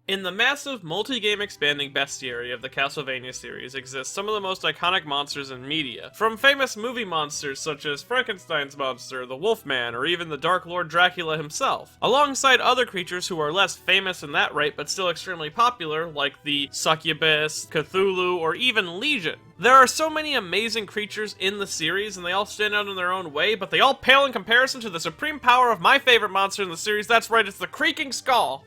In the massive, multi-game expanding bestiary of the Castlevania series exist some of the most iconic monsters in media, from famous movie monsters such as Frankenstein's monster, the Wolfman, or even the Dark Lord Dracula himself, alongside other creatures who are less famous in that right but still extremely popular, like the Succubus, Cthulhu, or even Legion. There are so many amazing creatures in the series, and they all stand out in their own way, but they all pale in comparison to the supreme power of my favorite monster in the series. That's right, it's the Creaking Skull.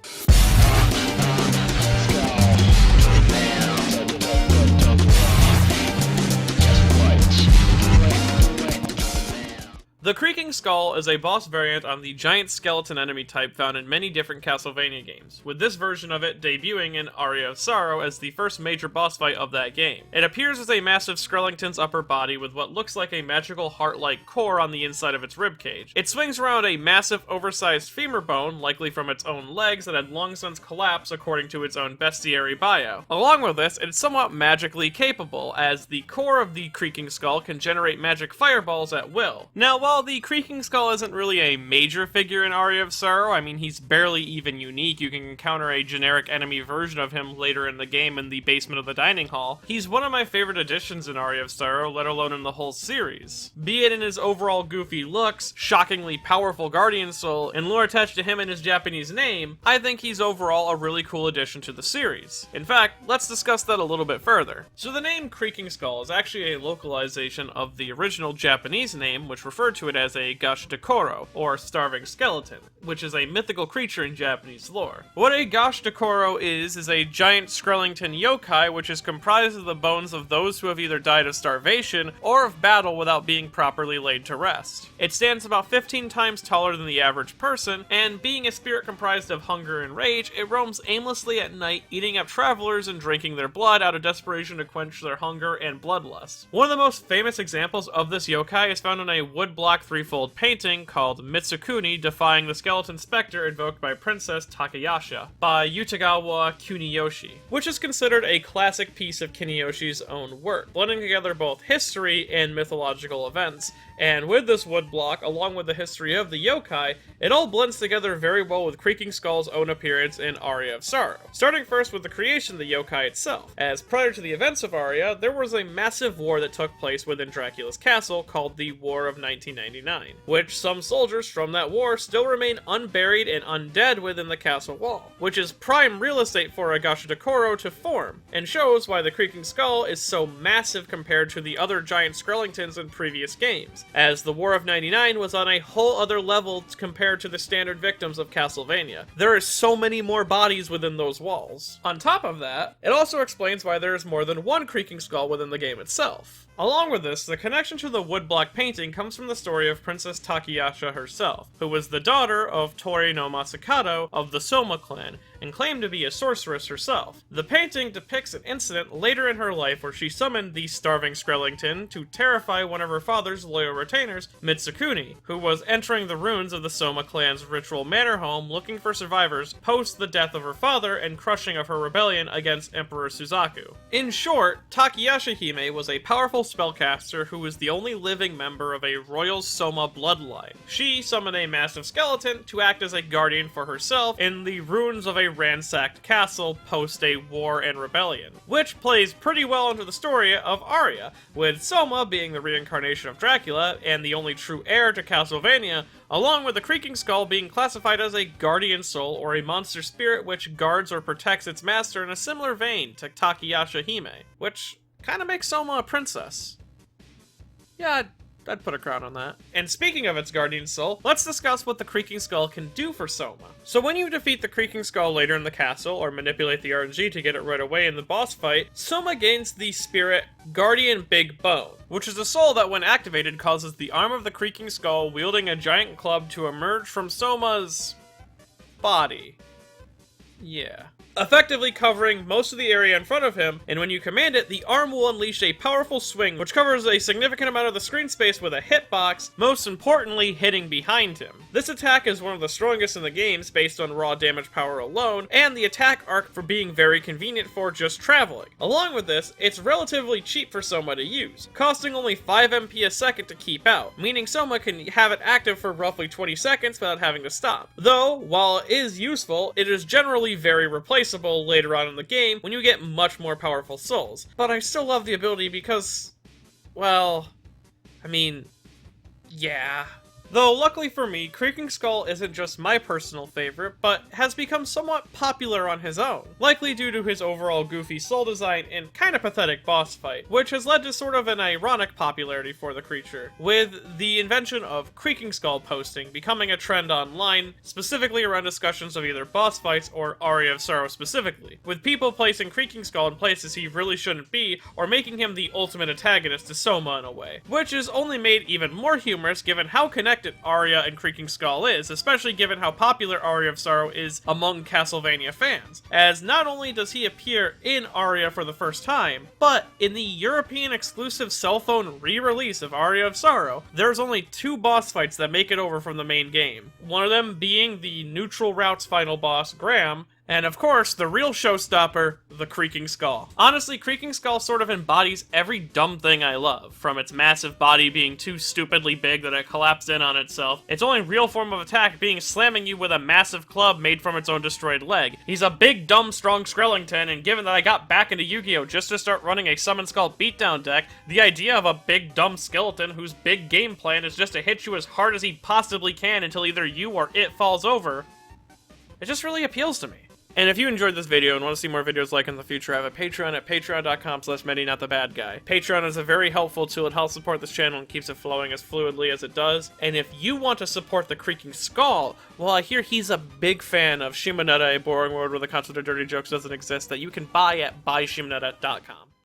The Creaking Skull is a boss variant on the giant skeleton enemy type found in many different Castlevania games, with this version of it debuting in Aria of Sorrow as the first major boss fight of that game. It appears as a massive skeleton's upper body with what looks like a magical heart-like core on the inside of its ribcage. It swings around a massive oversized femur bone, likely from its own legs, that had long since collapsed according to its own bestiary bio. Along with this, it's somewhat magically capable, as the core of the Creaking Skull can generate magic fireballs at will. Now, while the Creaking Skull isn't really a major figure in Aria of Sorrow, I mean, he's barely even unique. You can encounter a generic enemy version of him later in the game in the basement of the dining hall. He's one of my favorite additions in Aria of Sorrow, let alone in the whole series. Be it in his overall goofy looks, shockingly powerful guardian soul, and lore attached to him and his Japanese name, I think he's overall a really cool addition to the series. In fact, let's discuss that a little bit further. So the name Creaking Skull is actually a localization of the original Japanese name, which referred to it as a gush, or starving skeleton, which is a mythical creature in Japanese lore. What a gush is a giant skreleton yokai which is comprised of the bones of those who have either died of starvation or of battle without being properly laid to rest. It stands about 15 times taller than the average person, and being a spirit comprised of hunger and rage, it roams aimlessly at night, eating up travelers and drinking their blood out of desperation to quench their hunger and bloodlust. One of the most famous examples of this yokai is found in a woodblock threefold painting called Mitsukuni Defying the Skeleton Spectre invoked by Princess Takayasha by Utagawa Kuniyoshi, which is considered a classic piece of Kuniyoshi's own work, blending together both history and mythological events. And with this woodblock, along with the history of the yokai, it all blends together very well with Creaking Skull's own appearance in Aria of Sorrow. Starting first with the creation of the yokai itself, as prior to the events of Aria, there was a massive war that took place within Dracula's castle called the War of 1999, which some soldiers from that war still remain unburied and undead within the castle wall, which is prime real estate for a Gashadokoro to form, and shows why the Creaking Skull is so massive compared to the other giant skeletons in previous games, as the War of 99 was on a whole other level compared to the standard victims of Castlevania. There are so many more bodies within those walls. On top of that, it also explains why there is more than one Creaking Skull within the game itself. Along with this, the connection to the woodblock painting comes from the story of Princess Takayasha herself, who was the daughter of Tori no Masakado of the Soma clan, and claimed to be a sorceress herself. The painting depicts an incident later in her life where she summoned the starving skeleton to terrify one of her father's loyal retainers, Mitsukuni, who was entering the ruins of the Soma clan's ritual manor home looking for survivors post the death of her father and crushing of her rebellion against Emperor Suzaku. In short, Takayasha Hime was a powerful spellcaster who was the only living member of a royal Soma bloodline. She summoned a massive skeleton to act as a guardian for herself in the ruins of a ransacked castle post a war and rebellion, which plays pretty well into the story of Aria, with Soma being the reincarnation of Dracula and the only true heir to Castlevania, along with the Creaking Skull being classified as a guardian soul or a monster spirit which guards or protects its master in a similar vein to Takayasha Hime, which kind of makes Soma a princess. Yeah, I'd put a crown on that. And speaking of its guardian soul, let's discuss what the Creaking Skull can do for Soma. So when you defeat the Creaking Skull later in the castle, or manipulate the RNG to get it right away in the boss fight, Soma gains the spirit Guardian Big Bone, which is a soul that when activated causes the arm of the Creaking Skull wielding a giant club to emerge from Soma's body. Yeah. Effectively covering most of the area in front of him, and when you command it, the arm will unleash a powerful swing which covers a significant amount of the screen space with a hitbox, most importantly hitting behind him. This attack is one of the strongest in the games based on raw damage power alone, and the attack arc for being very convenient for just traveling. Along with this, it's relatively cheap for Soma to use, costing only 5 MP a second to keep out, meaning Soma can have it active for roughly 20 seconds without having to stop. Though, while it is useful, it is generally very replaceable replaceable later on in the game when you get much more powerful souls. But I still love the ability because, well, I mean, yeah. Though, luckily for me, Creaking Skull isn't just my personal favorite, but has become somewhat popular on his own, likely due to his overall goofy soul design and kinda pathetic boss fight, which has led to sort of an ironic popularity for the creature, with the invention of Creaking Skull posting becoming a trend online, specifically around discussions of either boss fights or Aria of Sorrow specifically, with people placing Creaking Skull in places he really shouldn't be, or making him the ultimate antagonist to Soma in a way, which is only made even more humorous given how connected Aria and Creaking Skull is, especially given how popular Aria of Sorrow is among Castlevania fans, as not only does he appear in Aria for the first time, but in the European exclusive cell phone re-release of Aria of Sorrow, there's only 2 boss fights that make it over from the main game, one of them being the Neutral Route's final boss, Graham, and of course, the real showstopper, the Creaking Skull. Honestly, Creaking Skull sort of embodies every dumb thing I love, from its massive body being too stupidly big that it collapsed in on itself, its only real form of attack being slamming you with a massive club made from its own destroyed leg. He's a big, dumb, strong skreleton, and given that I got back into Yu-Gi-Oh! Just to start running a Summon Skull beatdown deck, the idea of a big, dumb skeleton whose big game plan is just to hit you as hard as he possibly can until either you or it falls over, it just really appeals to me. And if you enjoyed this video and want to see more videos like in the future, I have a Patreon at patreon.com/MediNotTheBadGuy. Patreon is a very helpful tool. It helps support this channel and keeps it flowing as fluidly as it does. And if you want to support the Creaking Skull, well, I hear he's a big fan of Shimonetta, a boring world where the concept of dirty jokes doesn't exist, that you can buy at buyshimonetta.com.